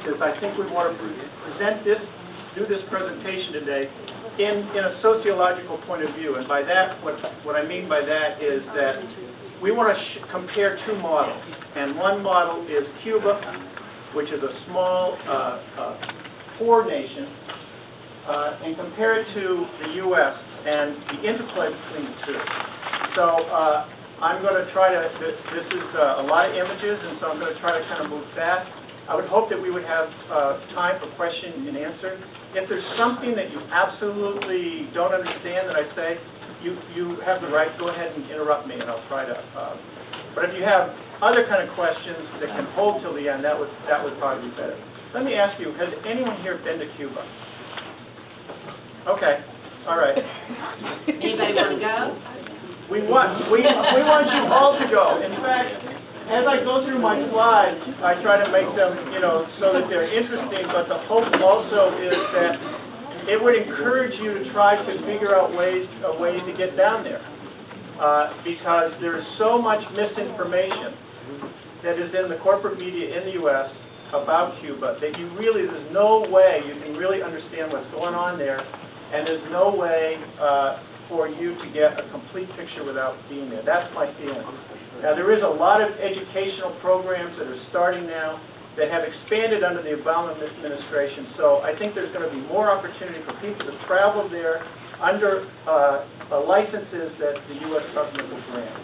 is I think we want to do this presentation today in a sociological point of view. And by that, what I mean by that is that we want to compare two models. And one model is Cuba, which is a small, poor nation, and compare it to the U.S. and the interplay between the two. So I'm going to try to, this is a lot of images, and so I'm going to try to kind of move fast. I would hope that we would have time for question and answer. If there's something that you absolutely don't understand that I say, you have the right to go ahead and interrupt me, and I'll try to. But if you have other kind of questions that can hold till the end, that would probably be better. Let me ask you, has anyone here been to Cuba? Okay, all right. Anybody want to go? We want you all to go. In fact, as I go through my slides, I try to make them, so that they're interesting, but the hope also is that it would encourage you to try to figure out ways to get down there. Because there's so much misinformation that is in the corporate media in the U.S. about Cuba that there's no way you can really understand what's going on there, and there's no way for you to get a complete picture without being there. That's my feeling. Now, there is a lot of educational programs that are starting now that have expanded under the Obama administration, so I think there's going to be more opportunity for people to travel there under licenses that the U.S. government will grant.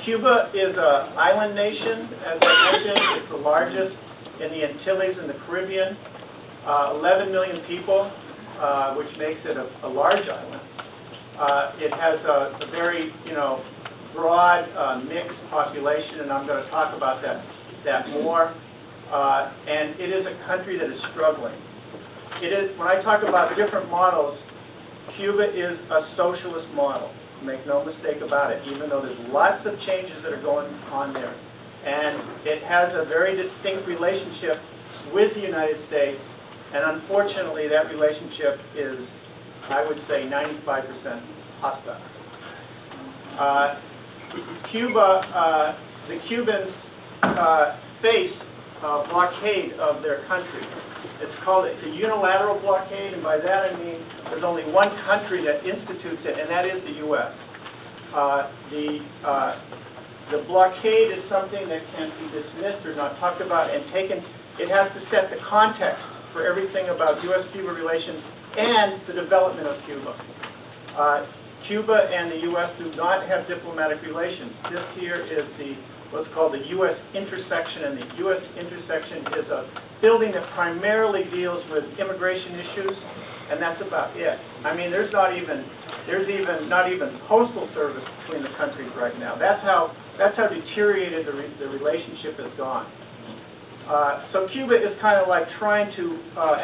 Cuba is an island nation, as I mentioned. It's the largest in the Antilles and the Caribbean. 11 million people, which makes it a large island. It has a very, broad mixed population, and I'm going to talk about that more. And it is a country that is struggling. When I talk about different models, Cuba is a socialist model. Make no mistake about it, even though there's lots of changes that are going on there. And it has a very distinct relationship with the United States, and unfortunately that relationship is, I would say, 95% hostile. The Cubans face a blockade of their country. It's a unilateral blockade, and by that I mean there's only one country that institutes it, and that is the U.S. The blockade is something that can't be dismissed or not talked about and taken. It has to set the context for everything about U.S.-Cuba relations and the development of Cuba. Cuba and the U.S. do not have diplomatic relations. This here is what's called the U.S. intersection, and the U.S. intersection is a building that primarily deals with immigration issues, and that's about it. I mean, there's not even postal service between the countries right now. That's how deteriorated the relationship has gone. So Cuba is kind of like trying to,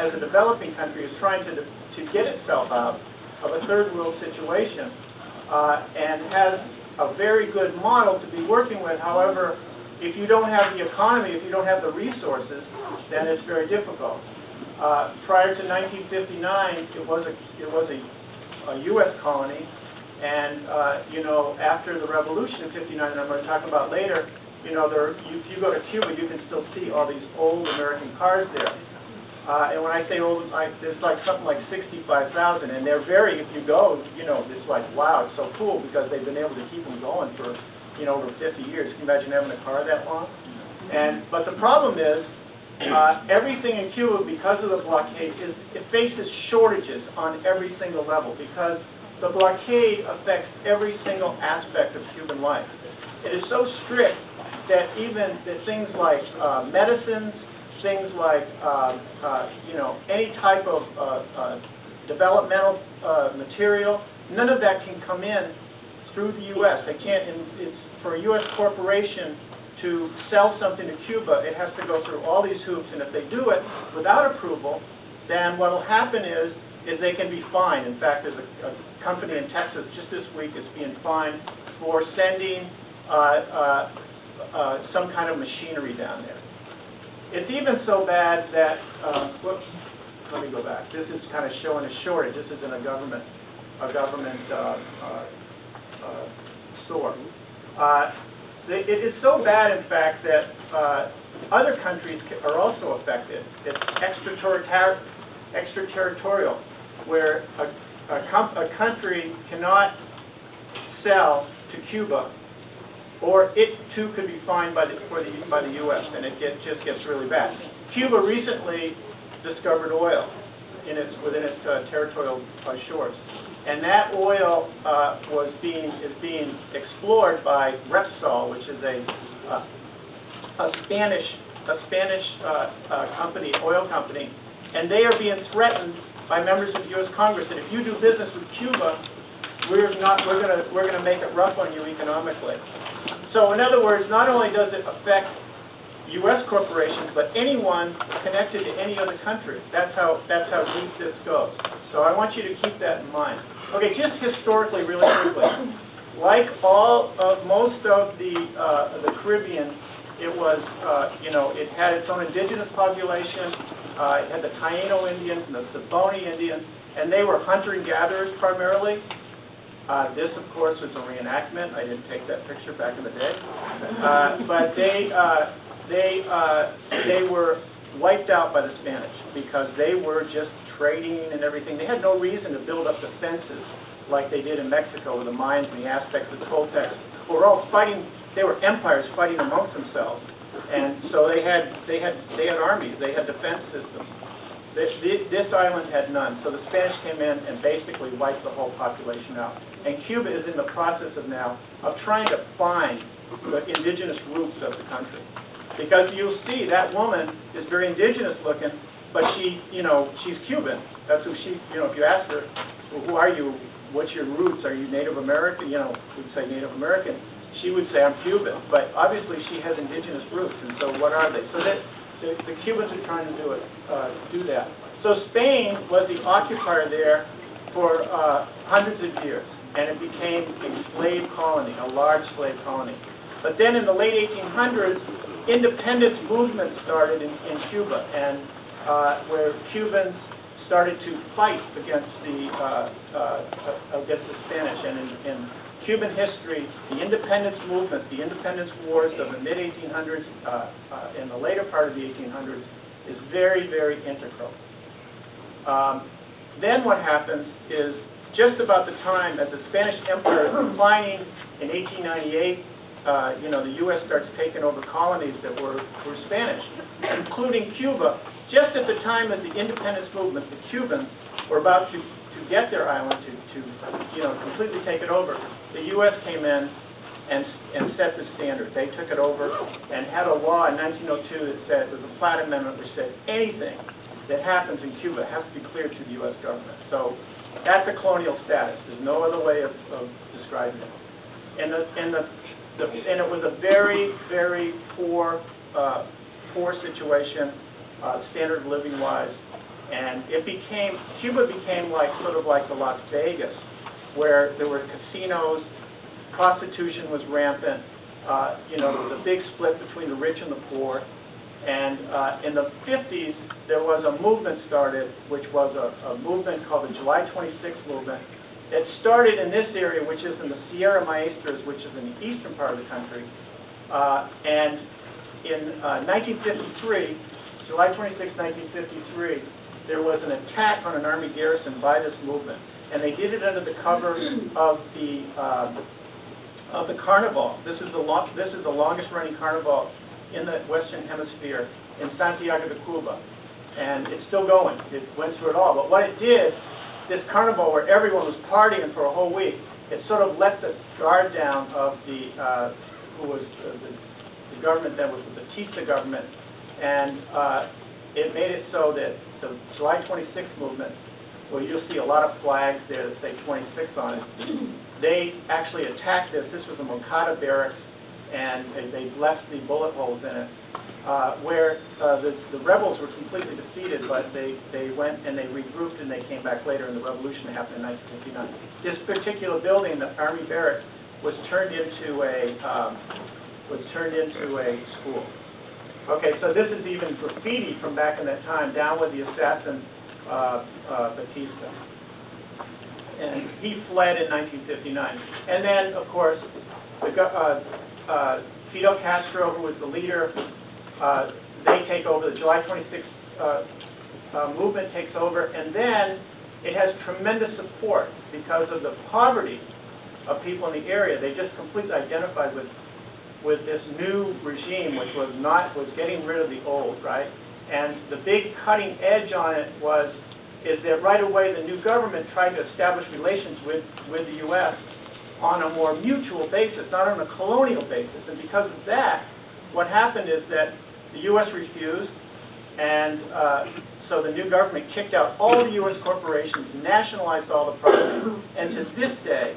as a developing country, is trying to get itself out of a third world situation, and has a very good model to be working with. However, if you don't have the economy, if you don't have the resources, then it's very difficult. Prior to 1959, it was a U.S. colony, and after the revolution in '59, and I'm going to talk about later, if you go to Cuba, you can still see all these old American cars there. And when I say old, there's like something like 65,000, and they're if you go, it's like, wow, it's so cool because they've been able to keep them going for, over 50 years. Can you imagine having a car that long? But the problem is, everything in Cuba, because of the blockade, it faces shortages on every single level because the blockade affects every single aspect of Cuban life. It is so strict that even things like medicines, things like any type of developmental material, none of that can come in through the U.S. They can't. It's for a U.S. corporation to sell something to Cuba, it has to go through all these hoops, and if they do it without approval, then what will happen is they can be fined. In fact, there's a company in Texas just this week is being fined for sending some kind of machinery down there. It's even so bad that, whoops, let me go back. This is kind of showing a shortage. This isn't a government store. It is so bad, in fact, that other countries are also affected. It's extraterritorial, where a country cannot sell to Cuba, or it too could be fined by the U.S., and it just gets really bad. Cuba recently discovered oil within its territorial shores, and that oil is being explored by Repsol, which is a Spanish company, oil company, and they are being threatened by members of the U.S. Congress that if you do business with Cuba, we're going to make it rough on you economically. So in other words, not only does it affect U.S. corporations, but anyone connected to any other country. That's how deep this goes. So I want you to keep that in mind. Okay, just historically, really quickly, like most of the Caribbean, it was it had its own indigenous population. It had the Taino Indians and the Saboni Indians, and they were hunter and gatherers primarily. This, of course, was a reenactment. I didn't take that picture back in the day, but they were wiped out by the Spanish because they were just trading and everything. They had no reason to build up defenses like they did in Mexico with the Mayans and the Aztecs and the Toltecs, who were all fighting. They were empires fighting amongst themselves, and so they had armies. They had defense systems. This island had none, so the Spanish came in and basically wiped the whole population out. And Cuba is in the process of trying to find the indigenous roots of the country. Because you'll see that woman is very indigenous looking, but she's Cuban. That's who she, if you ask her, well, who are you? What's your roots? Are you Native American? We'd say Native American. She would say, I'm Cuban. But obviously she has indigenous roots, and so what are they? So that the Cubans are trying to do that. So Spain was the occupier there for hundreds of years, and it became a slave colony, a large slave colony. But then in the late 1800s, independence movement started in Cuba, and where Cubans started to fight against the Spanish. And in Cuban history, the independence movement, the independence wars of the mid-1800s and the later part of the 1800s is very, very integral. Then what happens is, just about the time that the Spanish Empire is declining in 1898, the U.S. starts taking over colonies that were Spanish, including Cuba. Just at the time of the independence movement, the Cubans were about to get their island, to completely take it over. The U.S. came in and set the standard. They took it over and had a law in 1902 that said, it was a Platt Amendment, which said anything that happens in Cuba has to be cleared to the U.S. government. So that's a colonial status. There's no other way of describing it. And it was a very, very poor situation, standard of living wise, and Cuba became sort of like the Las Vegas, where there were casinos, prostitution was rampant. There was a big split between the rich and the poor. And in the 50s, there was a movement started, which was a movement called the July 26th movement. It started in this area, which is in the Sierra Maestras, which is in the eastern part of the country. And in 1953, July 26, 1953, there was an attack on an Army garrison by this movement. And they did it under the cover of the carnival. This is the longest running carnival in the Western Hemisphere in Santiago de Cuba. And it's still going. It went through it all. But what it did, this carnival where everyone was partying for a whole week, it sort of let the guard down of the government that was the Batista government. And it made it so that the July 26th movement, well, you'll see a lot of flags there that say 26 on it. They actually attacked this. This was a Moncada barracks, and they left the bullet holes in it, where the rebels were completely defeated, but they went and they regrouped and they came back later, and the revolution happened in 1959. This particular building, the Army barracks, was turned into a school. Okay, so this is even graffiti from back in that time, down with the assassin Batista. And he fled in 1959. And then, of course, Fidel Castro, who was the leader, they take over. The July 26th movement takes over, and then it has tremendous support because of the poverty of people in the area. They just completely identified with this new regime, which was getting rid of the old, right? And the big cutting edge on it is that right away the new government tried to establish relations with the U.S. on a more mutual basis, not on a colonial basis. And because of that, what happened is that the U.S. refused, and so the new government kicked out all the U.S. corporations, nationalized all the property, and to this day,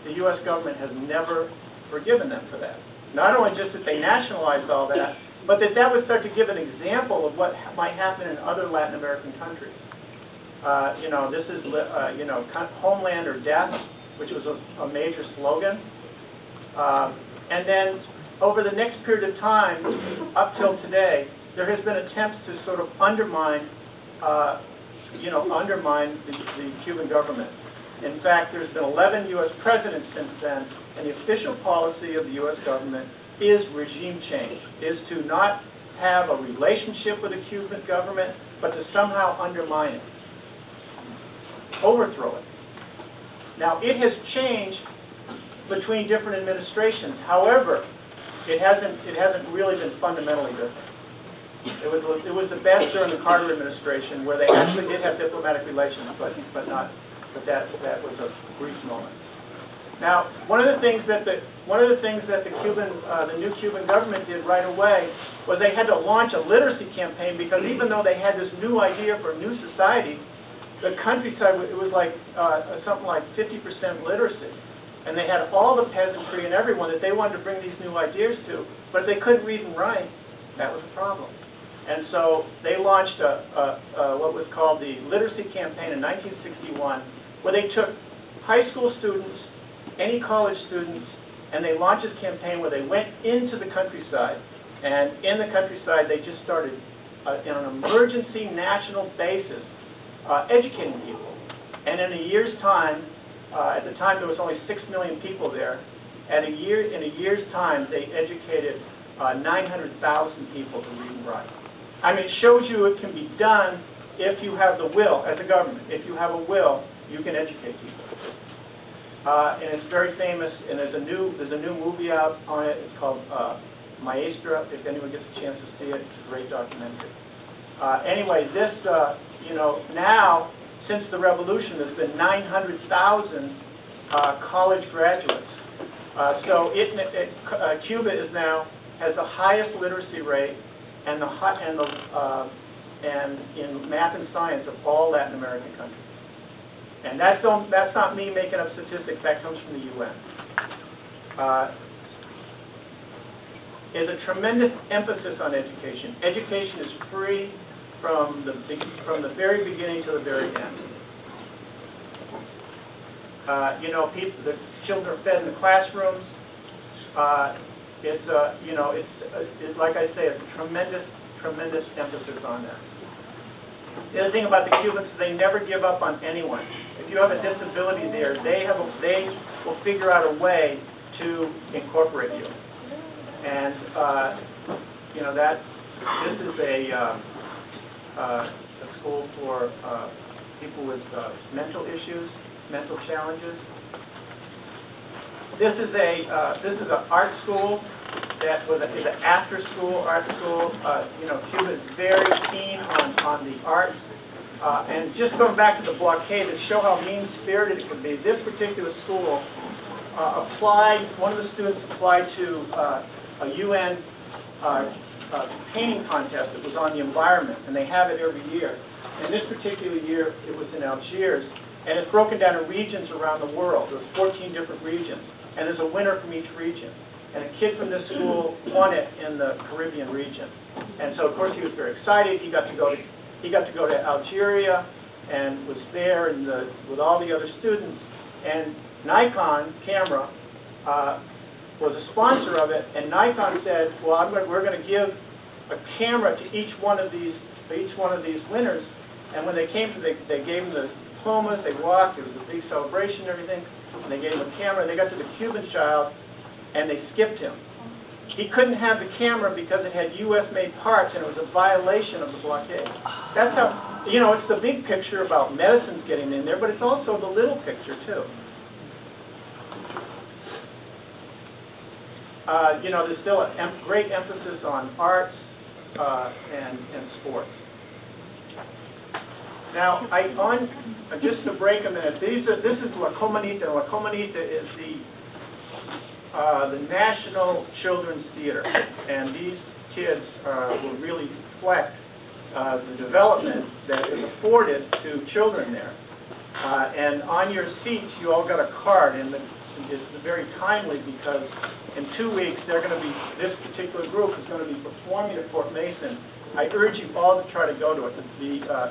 the U.S. government has never forgiven them for that. Not only just that they nationalized all that, but that would start to give an example of what might happen in other Latin American countries. This is, homeland or death, which was a major slogan. And then over the next period of time, up till today, there has been attempts to sort of undermine the Cuban government. In fact, there's been 11 U.S. presidents since then, and the official policy of the U.S. government is regime change, is to not have a relationship with the Cuban government, but to somehow undermine it, overthrow it. Now, it has changed between different administrations. However, it hasn't really been fundamentally different. It was the best during the Carter administration, where they actually did have diplomatic relations, but that was a brief moment. Now, one of the things that the new Cuban government did right away was they had to launch a literacy campaign, because even though they had this new idea for a new society, the countryside, it was like something like 50% literacy. And they had all the peasantry and everyone that they wanted to bring these new ideas to, but if they couldn't read and write, that was a problem. And so they launched what was called the Literacy Campaign in 1961, where they took high school students, any college students, and they launched this campaign where they went into the countryside. And in the countryside, they just started, on an emergency national basis, educating people. And in a year's time, at the time there was only 6 million people there, in a year's time, they educated 900,000 people to read and write. I mean, it shows you it can be done if you have the will as a government. If you have a will, you can educate people. And it's very famous, and there's a new movie out on it. It's called Maestra. If anyone gets a chance to see it, it's a great documentary. Anyway, this, now, since the revolution, there's been 900,000 college graduates. So Cuba has the highest literacy rate and in math and science of all Latin American countries. And that's not me making up statistics. That comes from the UN. There's a tremendous emphasis on education. Education is free from the very beginning to the very end. The children are fed in the classrooms. It's like I say, it's a tremendous emphasis on that. The other thing about the Cubans is they never give up on anyone. If you have a disability there, they will figure out a way to incorporate you. And this is a school for people with mental issues, mental challenges. This is an art school that is an after-school art school. Cuba is very keen on the arts. And just going back to the blockade to show how mean-spirited it could be, this particular school one of the students applied to a UN painting contest that was on the environment, and they have it every year. And this particular year, it was in Algiers, and it's broken down in regions around the world. There's 14 different regions, and there's a winner from each region. And a kid from this school won it in the Caribbean region. And so, of course, he was very excited. He got to go to Algeria and was there with all the other students. And Nikon camera was a sponsor of it. And Nikon said, "Well, we're going to give a camera to each one of these winners." And when they came, they gave them the diplomas. They walked. It was a big celebration and everything. And they gave him a camera. And they got to the Cuban child, and they skipped him. he couldn't have the camera because it had U.S.-made parts and it was a violation of the blockade. That's how, you know, it's the big picture about medicines getting in there, but it's also the little picture, too. You know, there's still a great emphasis on arts and sports. Now, just to break a minute, this is La Comunita. La Comunita is the National Children's Theater, and these kids will really reflect the development that is afforded to children there. And on your seats, you all got a card, and it's very timely because in 2 weeks, they're going to be, this particular group is going to be performing at Fort Mason. I urge you all to try to go to it.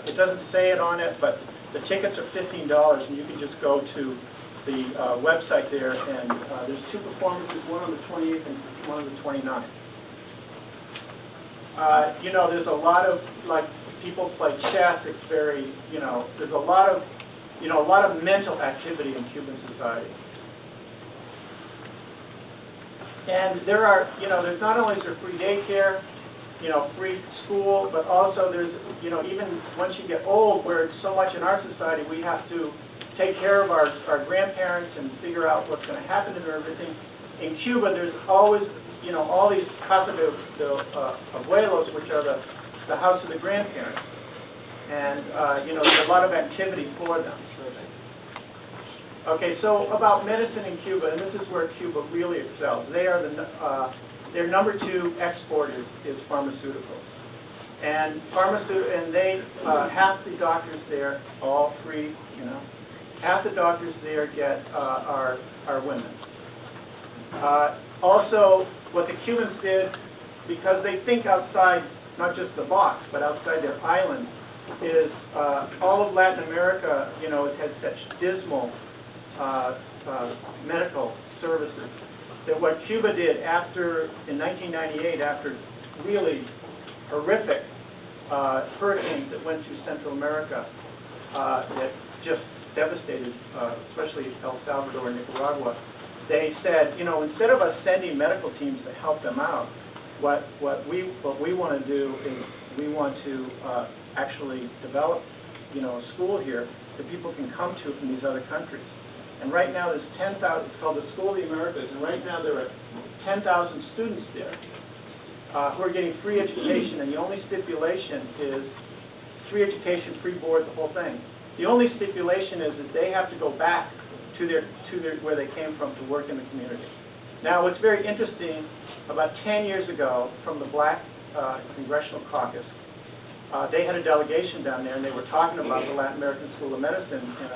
It doesn't say it on it, but the tickets are $15, and you can just go to the website there, and there's 2 performances, one on the 28th and one on the 29th. You know, there's a lot of, like, people play chess. It's very, you know, there's a lot of, you know, a lot of mental activity in Cuban society. And there are, you know, there's not only is there free daycare, you know, free school, but also there's, you know, even once you get old, where it's so much in our society, we have to take care of our grandparents and figure out what's going to happen to them and everything. In Cuba, there's always, you know, all these casa de abuelos, which are the house of the grandparents. And, you know, there's a lot of activity for them. Okay, so about medicine in Cuba, and this is where Cuba really excels. They are their number 2 export is pharmaceuticals, and they half the doctors there, all free, you know, half the doctors there are women. Also, what the Cubans did, because they think outside not just the box, but outside their island, is all of Latin America, you know, has such dismal medical services, that what Cuba did in 1998, after really horrific hurricanes that went through Central America, that just devastated, especially El Salvador and Nicaragua, they said, you know, instead of us sending medical teams to help them out, what we want to do is we want to actually develop, you know, a school here that people can come to from these other countries. And right now there's 10,000, it's called the School of the Americas, and right now there are 10,000 students there who are getting free education, and the only stipulation is free education, free board, the whole thing. The only stipulation is that they have to go back to where they came from to work in the community. Now, what's very interesting, about 10 years ago, from the Black Congressional Caucus, they had a delegation down there, and they were talking about the Latin American School of Medicine, and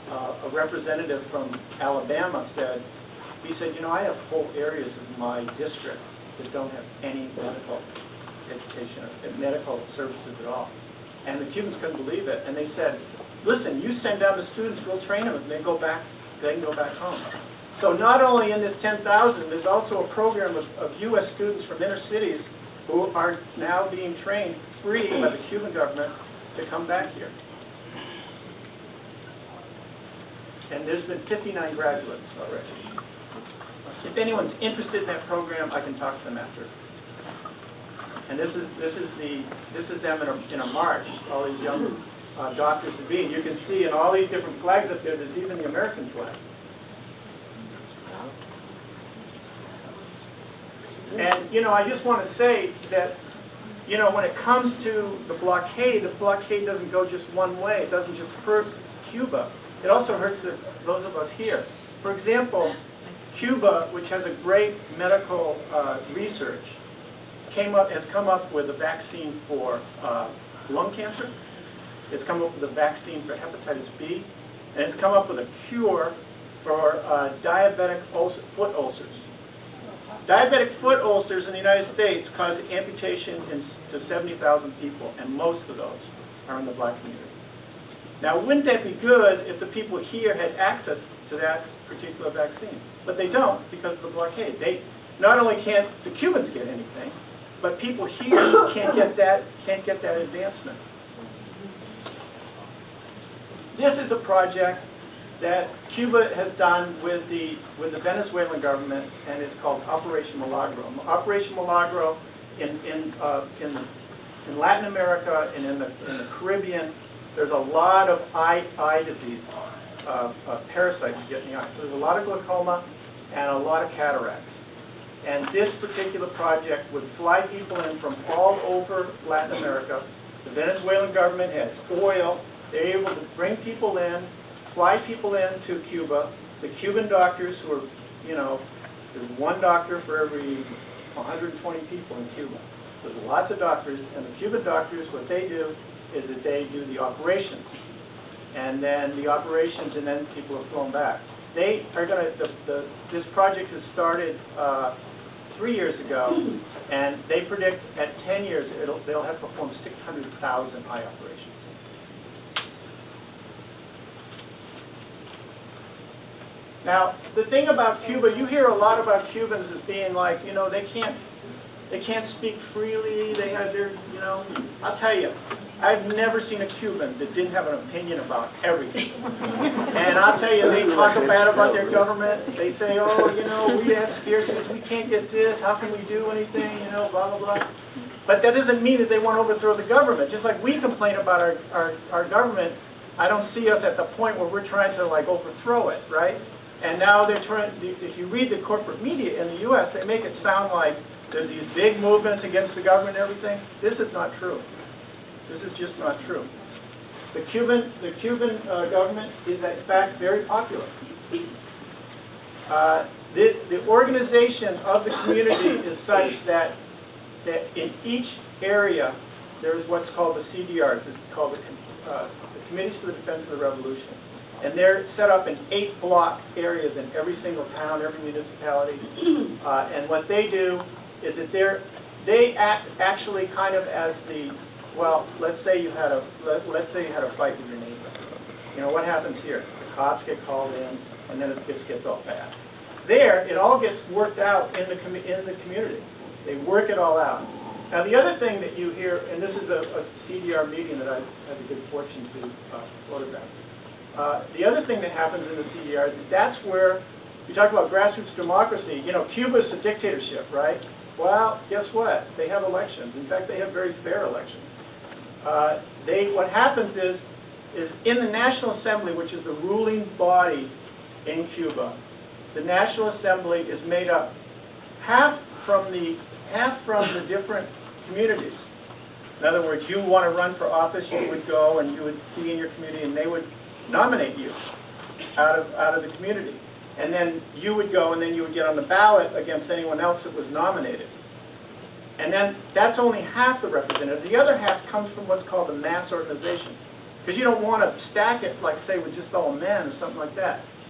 a representative from Alabama he said, you know, I have whole areas of my district that don't have any medical education or medical services at all. And the Cubans couldn't believe it, and they said, listen, you send down the students, we'll train them, and they can go back home. So not only in this 10,000, there's also a program of U.S. students from inner cities who are now being trained free by the Cuban government to come back here. And there's been 59 graduates already. If anyone's interested in that program, I can talk to them after. And this is them in a march, all these young doctors to be. And you can see in all these different flags up there, there's even the American flag. And, you know, I just want to say that, you know, when it comes to the blockade doesn't go just one way. It doesn't just hurt Cuba. It also hurts those of us here. For example, Cuba, which has a great medical research, has come up with a vaccine for lung cancer. It's come up with a vaccine for hepatitis B, and it's come up with a cure for diabetic foot ulcers. Diabetic foot ulcers in the United States cause amputation to 70,000 people, and most of those are in the black community. Now, wouldn't that be good if the people here had access to that particular vaccine? But they don't because of the blockade. Not only can't the Cubans get anything, but people here can't get that advancement. This is a project that Cuba has done with the Venezuelan government, and it's called Operation Milagro. Operation Milagro in Latin America and in the Caribbean, there's a lot of eye disease, parasites getting out. So there's a lot of glaucoma and a lot of cataracts. And this particular project would fly people in from all over Latin America. The Venezuelan government has oil. They're able to bring people in, fly people into Cuba. The Cuban doctors who are, there's one doctor for every 120 people in Cuba. There's lots of doctors, and the Cuban doctors, what they do is that they do the operations. And then the operations, and then people are flown back. They are going to, this project has started 3 years ago, and they predict at 10 years they'll have performed 600,000 eye operations. Now, the thing about Cuba, you hear a lot about Cubans as being like, they can't speak freely. They have their, I'll tell you, I've never seen a Cuban that didn't have an opinion about everything. And I'll tell you, they talk bad about their government. They say, we have scarcities, we can't get this, how can we do anything, blah, blah, blah. But that doesn't mean that they want to overthrow the government. Just like we complain about our government, I don't see us at the point where we're trying to, overthrow it, right? And now they're trying, if you read the corporate media in the U.S., they make it sound like there's these big movements against the government and everything. This is not true. This is just not true. The Cuban government is, in fact, very popular. The organization of the community is such that in each area there is what's called the CDRs. It's called the Committees for the Defense of the Revolution. And they're set up in 8-block areas in every single town, every municipality. And what they do is that they act actually kind of as the, let's say you had a fight with your neighbor. What happens here? The cops get called in, and then it just gets all bad. There, it all gets worked out in the community. They work it all out. Now, the other thing that you hear, and this is a CDR meeting that I had the good fortune to photograph. The other thing that happens in the CDRs is that's where you talk about grassroots democracy. Cuba's a dictatorship, right? Well, guess what? They have elections. In fact, they have very fair elections. What happens is in the National Assembly, which is the ruling body in Cuba, the National Assembly is made up half from the different communities. In other words, you want to run for office, you would go and you would be in your community, and they would nominate you out of the community. And then you would go and then you would get on the ballot against anyone else that was nominated. And then that's only half the representative. The other half comes from what's called a mass organization. Because you don't want to stack it, like, say, with just all men or something like that.